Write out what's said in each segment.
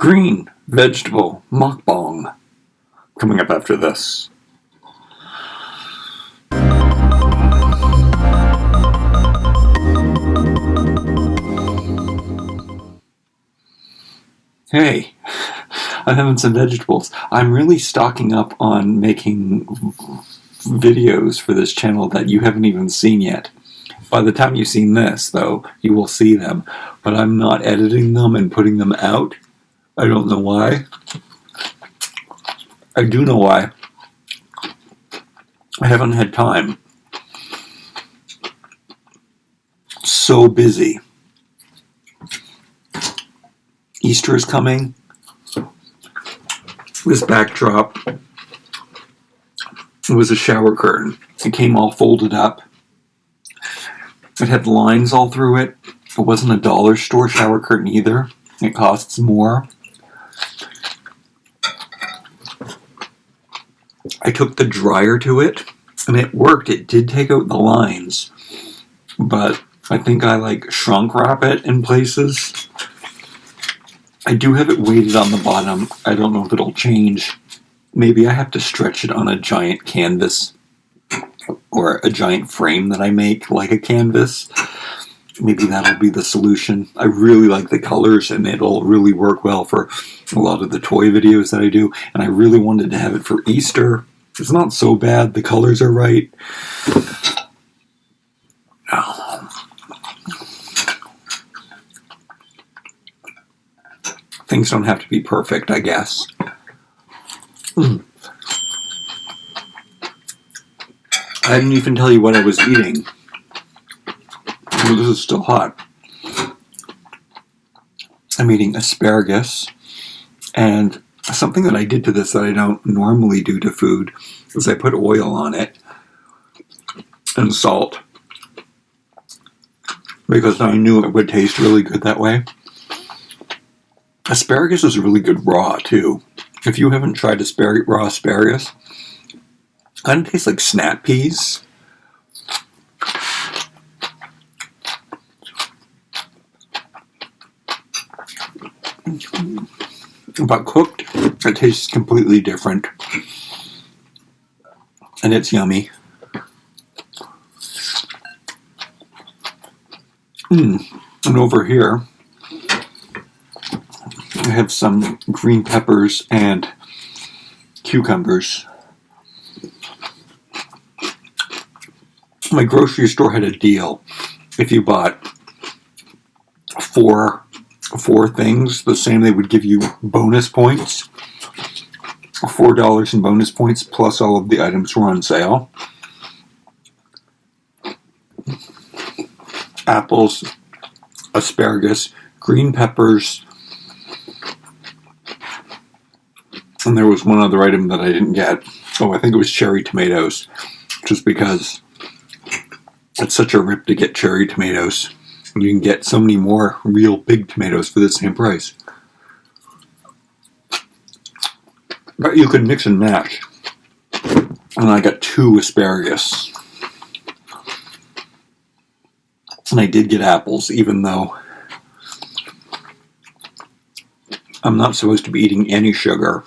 green vegetable mukbang coming up after this. Hey, I'm having some vegetables. I'm really stocking up on making videos for this channel that you haven't even seen yet. By the time you've seen this, though, you will see them. But I'm not editing them and putting them out. I don't know why. I do know why. I haven't had time. So busy. Easter is coming. This backdrop was a shower curtain. It came all folded up. It had lines all through it. It wasn't a dollar store shower curtain either. It costs more. I took the dryer to it, and it worked. It did take out the lines, but I think I shrunk wrap it in places. I do have it weighted on the bottom. I don't know if it'll change. Maybe I have to stretch it on a giant canvas or a giant frame that I make like a canvas. Maybe that'll be the solution. I really like the colors, and it'll really work well for a lot of the toy videos that I do. And I really wanted to have it for Easter. It's not so bad. The colors are right. Things don't have to be perfect, I guess. I didn't even tell you what I was eating. Oh, this is still hot. I'm eating asparagus, and something that I did to this that I don't normally do to food is I put oil on it and salt because I knew it would taste really good that way. Asparagus is really good raw, too. If you haven't tried raw asparagus, it kind of tastes like snap peas. But cooked, it tastes completely different. And it's yummy. And over here, I have some green peppers and cucumbers. My grocery store had a deal. If you bought four things the same, they would give you bonus points. $4 in bonus points, plus all of the items were on sale. Apples, asparagus, green peppers, and there was one other item that I didn't get. Oh, I think it was cherry tomatoes, just because it's such a rip to get cherry tomatoes. You can get so many more real big tomatoes for the same price. But you could mix and match. And I got 2 asparagus. And I did get apples, even though I'm not supposed to be eating any sugar.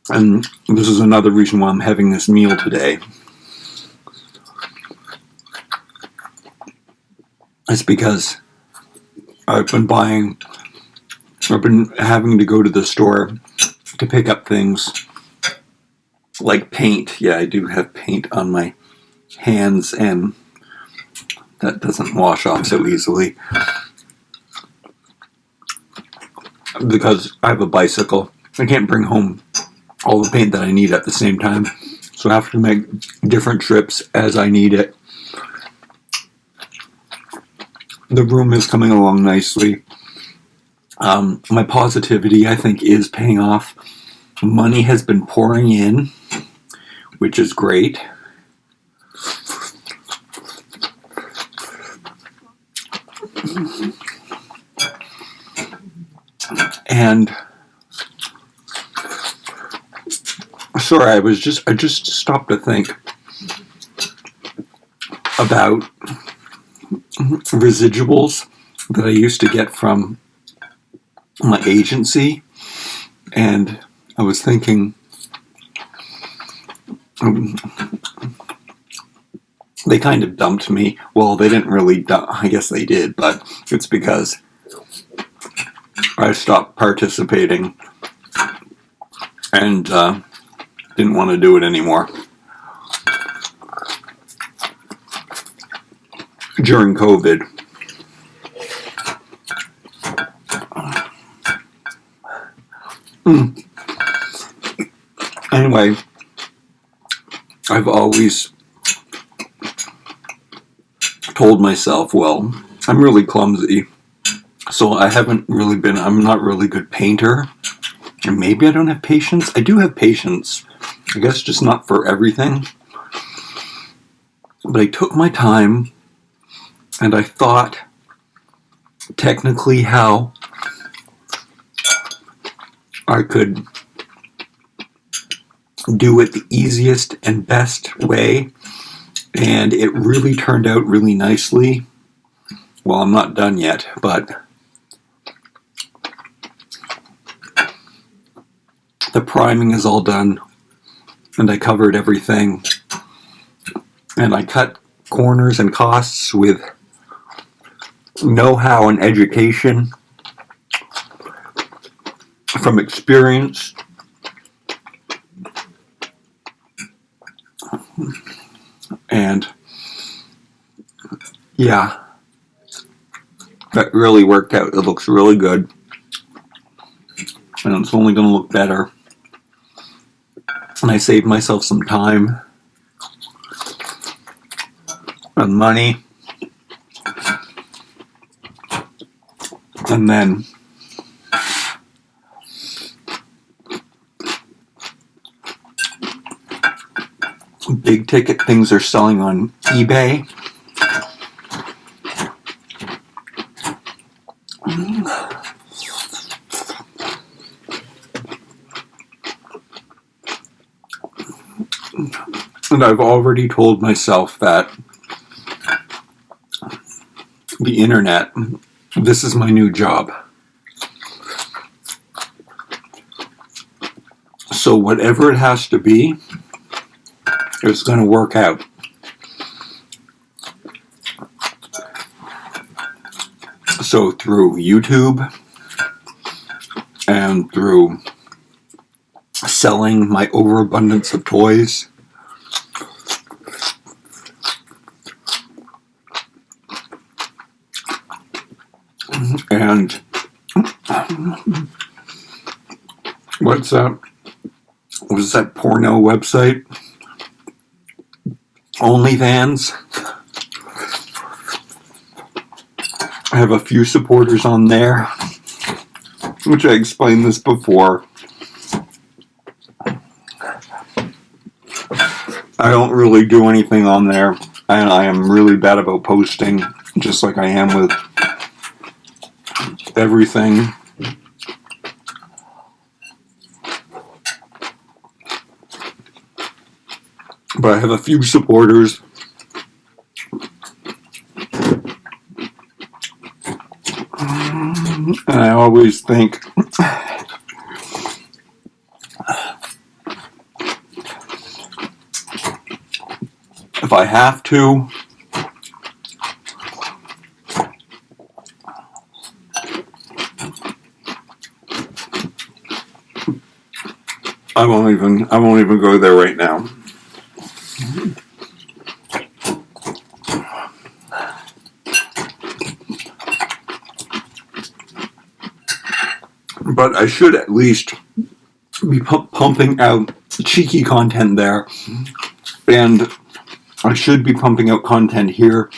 And this is another reason why I'm having this meal today. It's because I've been having to go to the store to pick up things like paint. Yeah, I do have paint on my hands, and that doesn't wash off so easily. Because I have a bicycle, I can't bring home all the paint that I need at the same time. So I have to make different trips as I need it. The room is coming along nicely. My positivity, I think, is paying off. Money has been pouring in, which is great. And sorry, I just stopped to think about residuals that I used to get from my agency, and I was thinking, they kind of dumped me. Well, they didn't really dump, I guess they did, but it's because I stopped participating and didn't want to do it anymore. During COVID. Anyway, I've always told myself, well, I'm really clumsy, so I'm not a really good painter, and maybe I don't have patience. I do have patience, I guess, just not for everything. But I took my time, and I thought technically how I could do it the easiest and best way, and it really turned out really nicely. Well, I'm not done yet, but the priming is all done, and I covered everything, and I cut corners and costs with know-how and education from experience. And yeah, that really worked out. It looks really good, and it's only going to look better. And I saved myself some time and money. And then big ticket things are selling on eBay. And I've already told myself that the internet, this is my new job. So whatever it has to be, it's going to work out. So through YouTube and through selling my overabundance of toys, and what's that? What is that porno website? OnlyFans. I have a few supporters on there, which I explained this before. I don't really do anything on there, and I am really bad about posting, just like I am with everything. But I have a few supporters. And I always think, if I have to, I won't even go there right now. But I should at least be pumping out cheeky content there, and I should be pumping out content here,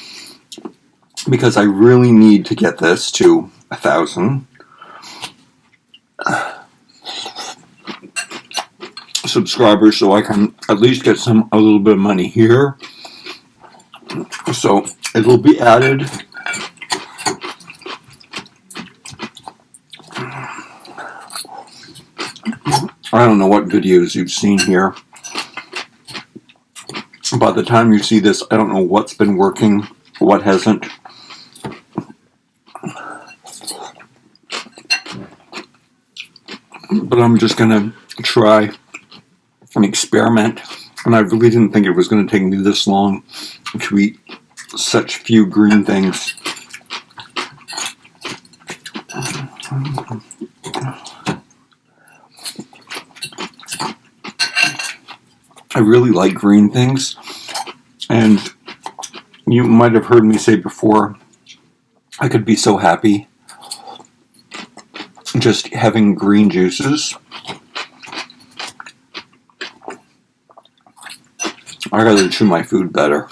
because I really need to get this to 1,000 subscribers, so I can at least get a little bit of money here. So it'll be added. I don't know what videos you've seen here. By the time you see this, I don't know what's been working, what hasn't. but I'm just gonna try an experiment. And I really didn't think it was going to take me this long to eat such few green things. I really like green things, and you might have heard me say before, I could be so happy just having green juices. I gotta chew my food better.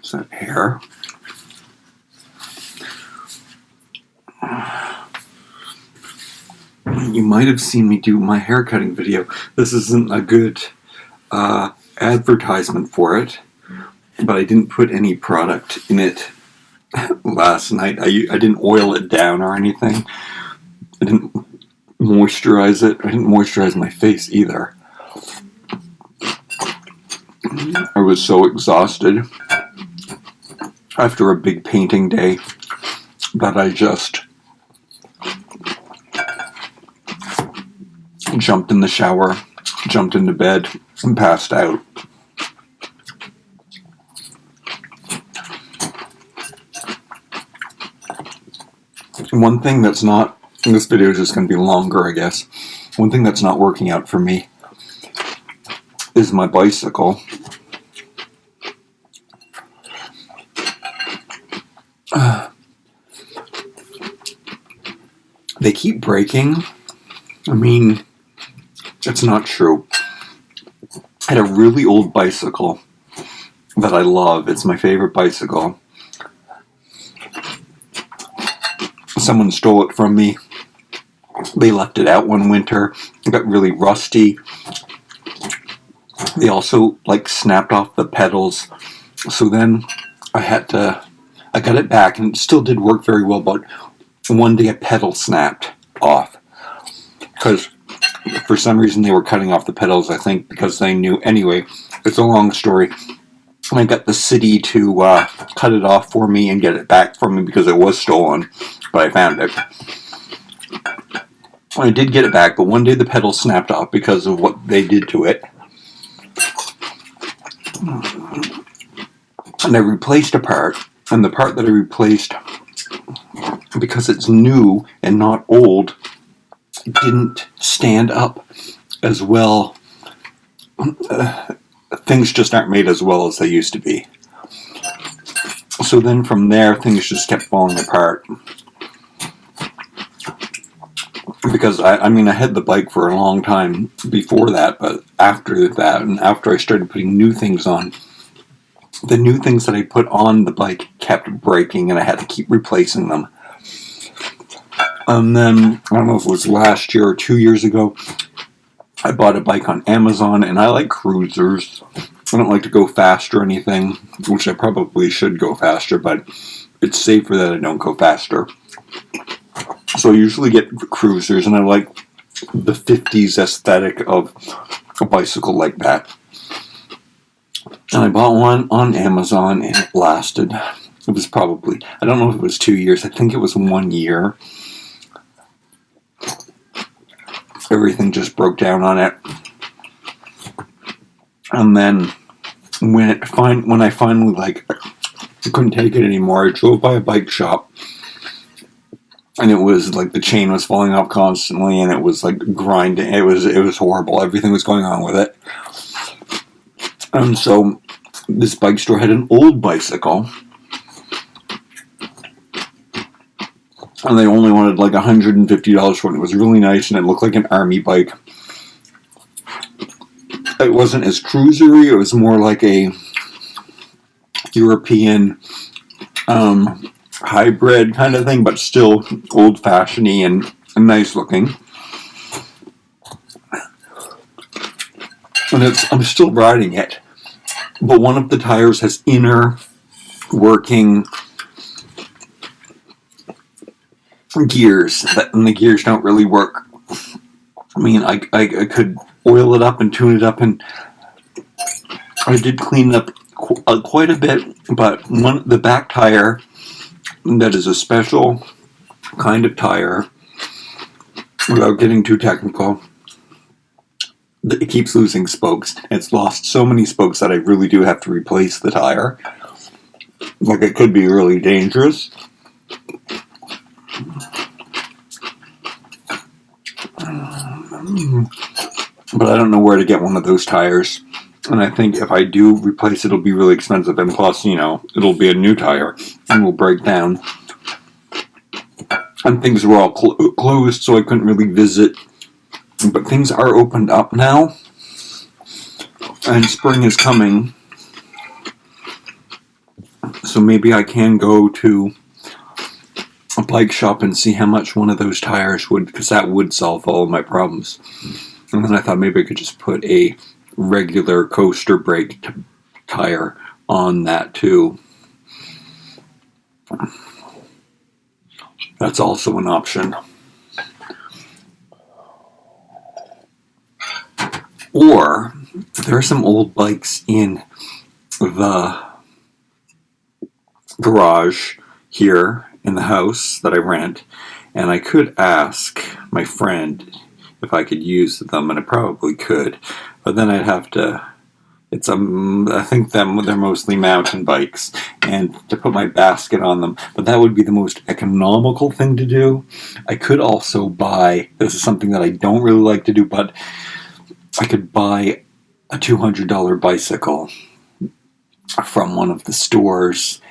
Is that hair? You might have seen me do my hair cutting video. This isn't a good advertisement for it, but I didn't put any product in it last night. I didn't oil it down or anything. I didn't moisturize it. I didn't moisturize my face either. I was so exhausted after a big painting day that I just jumped in the shower, jumped into bed, and passed out. One thing that's not, this video is just going to be longer, I guess. One thing that's not working out for me is my bicycle. They keep breaking. I mean, it's not true. I had a really old bicycle that I love. It's my favorite bicycle. Someone stole it from me. They left it out one winter. It got really rusty. They also snapped off the pedals. So then I got it back, and it still did work very well, but one day a pedal snapped off. Because for some reason they were cutting off the pedals, I think, because they knew. Anyway, it's a long story. I got the city to cut it off for me and get it back for me because it was stolen, but I found it. I did get it back, but one day the pedal snapped off because of what they did to it. And I replaced a part, and the part that I replaced, because it's new and not old, didn't stand up as well. Things just aren't made as well as they used to be. So then from there, things just kept falling apart. Because I had the bike for a long time before that, but after that, and after I started putting new things on, the new things that I put on the bike kept breaking, and I had to keep replacing them. And then, I don't know if it was last year or 2 years ago, I bought a bike on Amazon, and I like cruisers. I don't like to go fast or anything, which I probably should go faster, but it's safer that I don't go faster. So I usually get cruisers, and I like the 50s aesthetic of a bicycle like that. And I bought one on Amazon, and it lasted. It was probably, I don't know if it was 2 years, I think it was 1 year. Everything just broke down on it. And then when I finally I couldn't take it anymore, I drove by a bike shop, and it was the chain was falling off constantly, and it was grinding. It was horrible. Everything was going on with it. And so this bike store had an old bicycle, and they only wanted $150 for it. It was really nice, and it looked like an army bike. It wasn't as cruisery. It was more like a European hybrid kind of thing, but still old-fashioned-y and nice looking. And I'm still riding it, but one of the tires has inner working gears, and the gears don't really work. I mean, I could oil it up and tune it up, and I did clean it up quite a bit, but the back tire, that is a special kind of tire, without getting too technical, it keeps losing spokes. It's lost so many spokes that I really do have to replace the tire. Like, it could be really dangerous. But I don't know where to get one of those tires. And I think if I do replace it, it'll be really expensive. And plus, it'll be a new tire and will break down. And things were all closed, so I couldn't really visit. But things are opened up now. And spring is coming. So maybe I can go to a bike shop and see how much one of those tires would, because that would solve all of my problems. And then I thought maybe I could just put a regular coaster brake tire on that too. That's also an option. Or there are some old bikes in the garage here in the house that I rent, and I could ask my friend if I could use them, and I probably could, but then I'd have to, I think they're mostly mountain bikes, and to put my basket on them, but that would be the most economical thing to do. I could also buy, this is something that I don't really like to do, but I could buy a $200 bicycle from one of the stores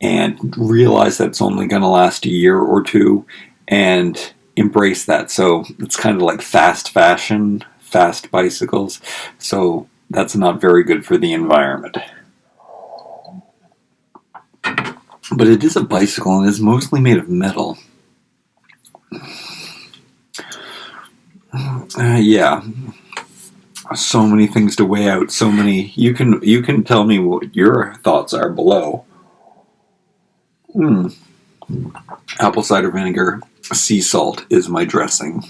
and realize that it's only going to last a year or two and embrace that. So it's kind of like fast fashion, fast bicycles. So that's not very good for the environment. But it is a bicycle and it's mostly made of metal. Yeah. So many things to weigh out. So many. You can tell me what your thoughts are below. Apple cider vinegar, sea salt is my dressing.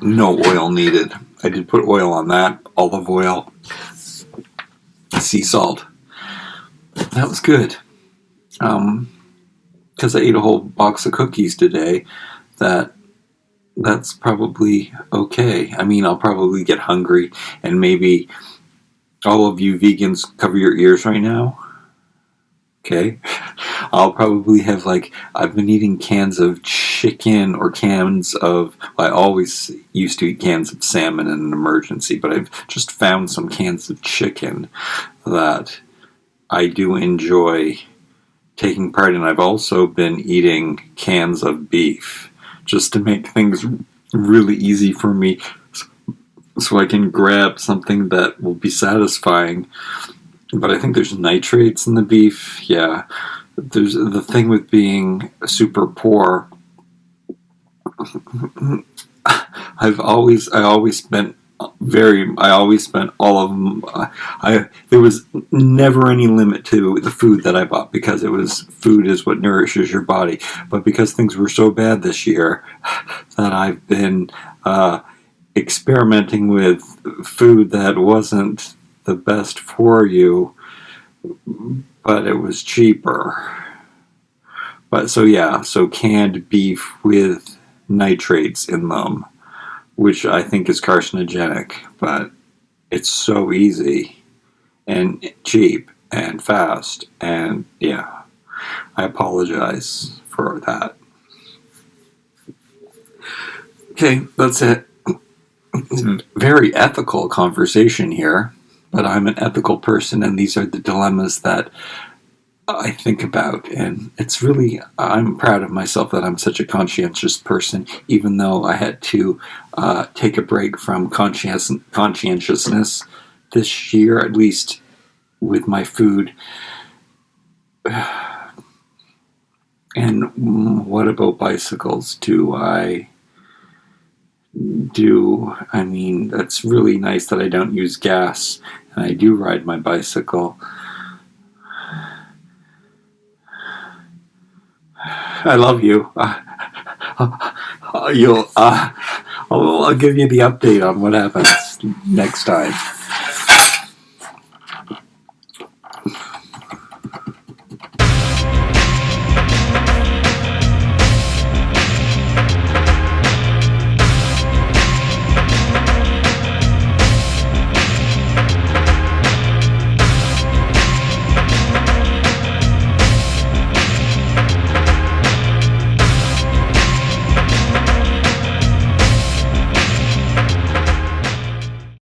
No oil needed. I did put oil on that, olive oil, sea salt. That was good. Because I ate a whole box of cookies today, that's probably okay. I mean, I'll probably get hungry, and maybe all of you vegans cover your ears right now. Okay. I'll probably have, I've been eating cans of chicken or cans of, I always used to eat cans of salmon in an emergency, but I've just found some cans of chicken that I do enjoy taking part in. I've also been eating cans of beef just to make things really easy for me so I can grab something that will be satisfying. But I think there's nitrates in the beef. Yeah. There's the thing with being super poor. I always spent all of them. There was never any limit to the food that I bought because food is what nourishes your body. But because things were so bad this year that I've been experimenting with food that wasn't the best for you, but it was cheaper. But so canned beef with nitrates in them, which I think is carcinogenic, but it's so easy and cheap and fast, and yeah, I apologize for that. Okay, that's it. Very ethical conversation here, but I'm an ethical person, and these are the dilemmas that I think about, and it's really, I'm proud of myself that I'm such a conscientious person, even though I had to take a break from conscientiousness this year, at least with my food. And what about bicycles? I mean, that's really nice that I don't use gas, and I do ride my bicycle. I love you. I'll give you the update on what happens next time.